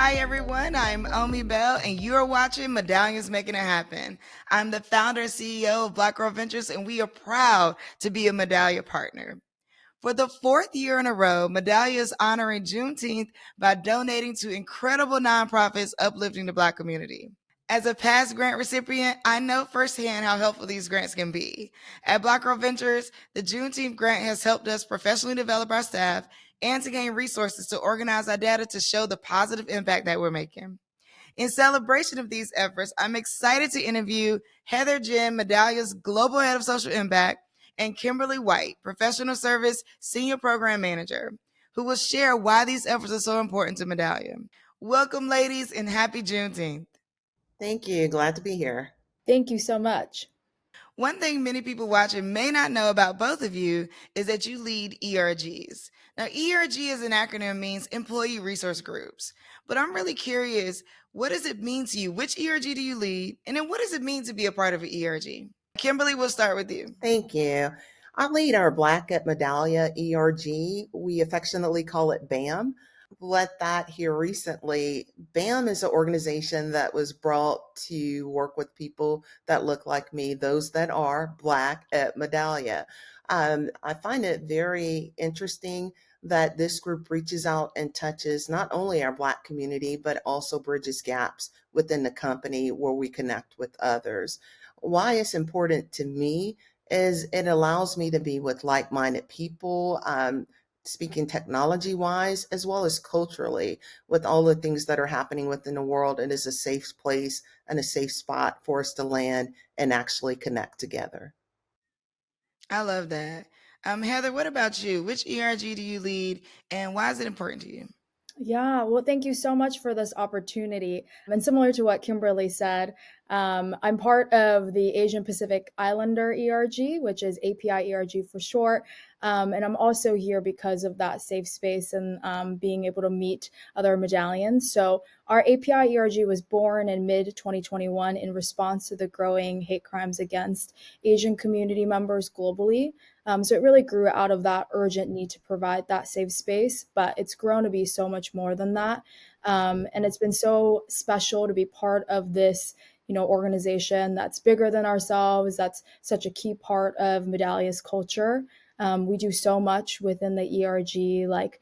Hi everyone, I'm Omi Bell and you are watching Medallions Making It Happen. I'm the founder and CEO of Black Girl Ventures and we are proud to be a Medallia partner. For the fourth year in a row, Medallia is honoring Juneteenth by donating to incredible nonprofits uplifting the Black community. As a past grant recipient, I know firsthand how helpful these grants can be. At Black Girl Ventures, the Juneteenth grant has helped us professionally develop our staff and to gain resources to organize our data to show the positive impact that we're making. In celebration of these efforts, I'm excited to interview Heather Jen, Medallia's Global Head of Social Impact, and Kimberly White, Professional Service Senior Program Manager, who will share why these efforts are so important to Medallia. Welcome, ladies, and happy Juneteenth. Thank you. Glad to be here. Thank you so much. One thing many people watching may not know about both of you is that you lead ERGs. Now, ERG as an acronym means Employee Resource Groups. But I'm really curious, what does it mean to you? Which ERG do you lead? And then what does it mean to be a part of an ERG? Kimberly, we'll start with you. Thank you. I lead our Black at Medallia ERG. We affectionately call it BAM. Led that here recently. BAM is an organization that was brought to work with people that look like me, those that are Black at Medallia. I find it very interesting that this group reaches out and touches not only our Black community, but also bridges gaps within the company where we connect with others. Why it's important to me is it allows me to be with like-minded people, speaking technology wise, as well as culturally, with all the things that are happening within the world. It is a safe place and a safe spot for us to land and actually connect together. I love that. Heather, what about you? Which ERG do you lead and why is it important to you? Yeah, well, thank you so much for this opportunity. And similar to what Kimberly said, I'm part of the Asian Pacific Islander ERG, which is API ERG for short. And I'm also here because of that safe space and being able to meet other medallions. So our API ERG was born in mid 2021 in response to the growing hate crimes against Asian community members globally. So it really grew out of that urgent need to provide that safe space, but it's grown to be so much more than that. And it's been so special to be part of this, organization that's bigger than ourselves. That's such a key part of Medallia's culture. We do so much within the ERG, like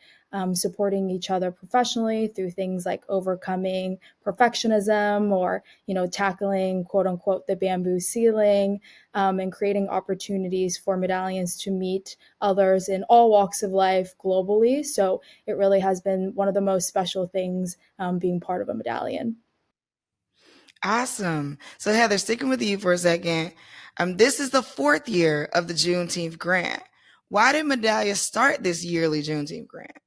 supporting each other professionally through things like overcoming perfectionism or, tackling quote unquote the bamboo ceiling, and creating opportunities for medallions to meet others in all walks of life globally. So it really has been one of the most special things being part of a medallion. Awesome. So, Heather, sticking with you for a second, this is the fourth year of the Juneteenth grant. Why did Medallia start this yearly Juneteenth grant?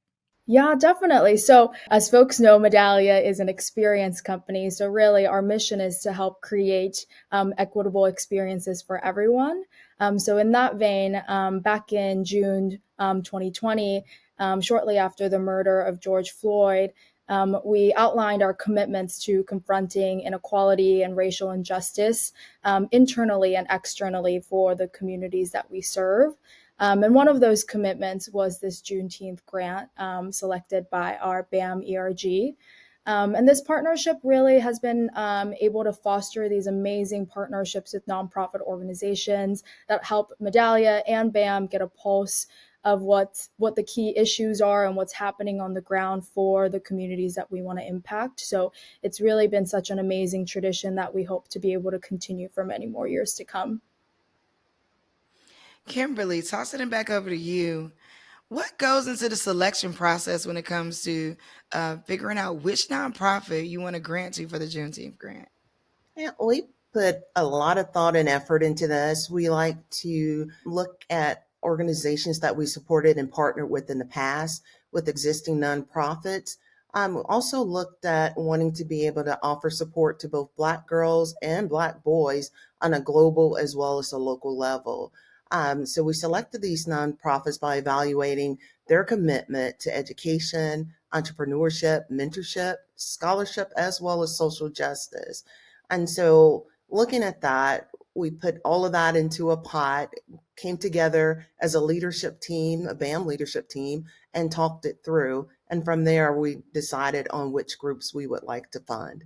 Yeah, definitely. So, as folks know, Medallia is an experience company. So, really, our mission is to help create equitable experiences for everyone. So, in that vein, back in June 2020, shortly after the murder of George Floyd, we outlined our commitments to confronting inequality and racial injustice internally and externally for the communities that we serve. And one of those commitments was this Juneteenth grant selected by our BAM ERG. And this partnership really has been able to foster these amazing partnerships with nonprofit organizations that help Medallia and BAM get a pulse of what the key issues are and what's happening on the ground for the communities that we want to impact. So it's really been such an amazing tradition that we hope to be able to continue for many more years to come. Kimberly, tossing it back over to you. What goes into the selection process when it comes to figuring out which nonprofit you want to grant to for the Juneteenth grant? Yeah, we put a lot of thought and effort into this. We like to look at organizations that we supported and partnered with in the past with existing nonprofits. Also looked at wanting to be able to offer support to both Black girls and Black boys on a global as well as a local level. So we selected these nonprofits by evaluating their commitment to education, entrepreneurship, mentorship, scholarship, as well as social justice. And so looking at that, we put all of that into a pot, came together as a leadership team, a BAM leadership team, and talked it through. And from there, we decided on which groups we would like to fund.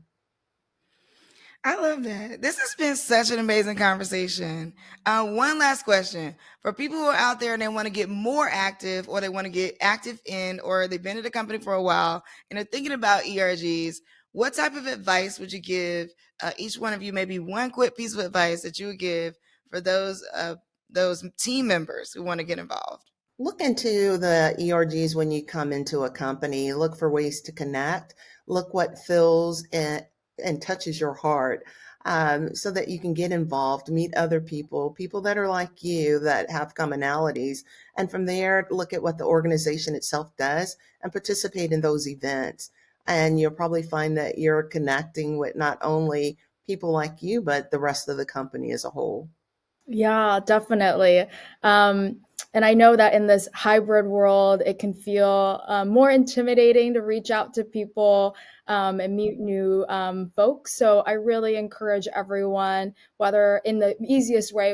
I love that. This has been such an amazing conversation. One last question. For people who are out there and they want to get more active, or they want to get active in, or they've been at a company for a while and they're thinking about ERGs, what type of advice would you give each one of you? Maybe one quick piece of advice that you would give for those team members who want to get involved. Look into the ERGs when you come into a company. Look for ways to connect. Look what fills and touches your heart, so that you can get involved, meet other people that are like you, that have commonalities. And from there, look at what the organization itself does and participate in those events. And you'll probably find that you're connecting with not only people like you, but the rest of the company as a whole. Yeah, definitely. And I know that in this hybrid world, it can feel more intimidating to reach out to people and meet new folks. So I really encourage everyone, whether in the easiest way,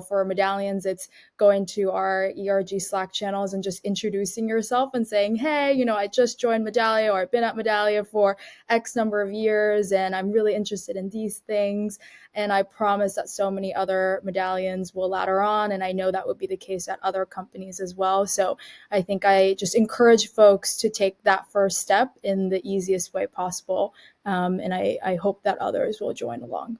for Medallians, it's going to our ERG Slack channels and just introducing yourself and saying, hey, I just joined Medallia, or I've been at Medallia for X number of years, and I'm really interested in these things. And I promise that so many other Medallians will ladder on. And I know that would be the case at other companies as well. So I think I just encourage folks to take that first step in the easiest way possible. And I hope that others will join along.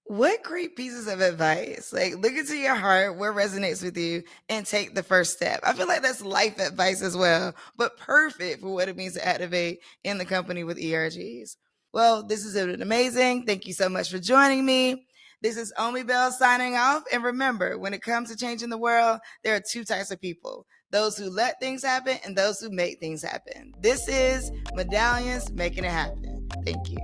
What great pieces of advice. Like, look into your heart, what resonates with you, and take the first step. I feel like that's life advice as well, but perfect for what it means to activate in the company with ERGs. Well, this has been amazing. Thank you so much for joining me. This is Omi Bell signing off. And remember, when it comes to changing the world, there are two types of people: those who let things happen and those who make things happen. This is Medallions Making It Happen. Thank you.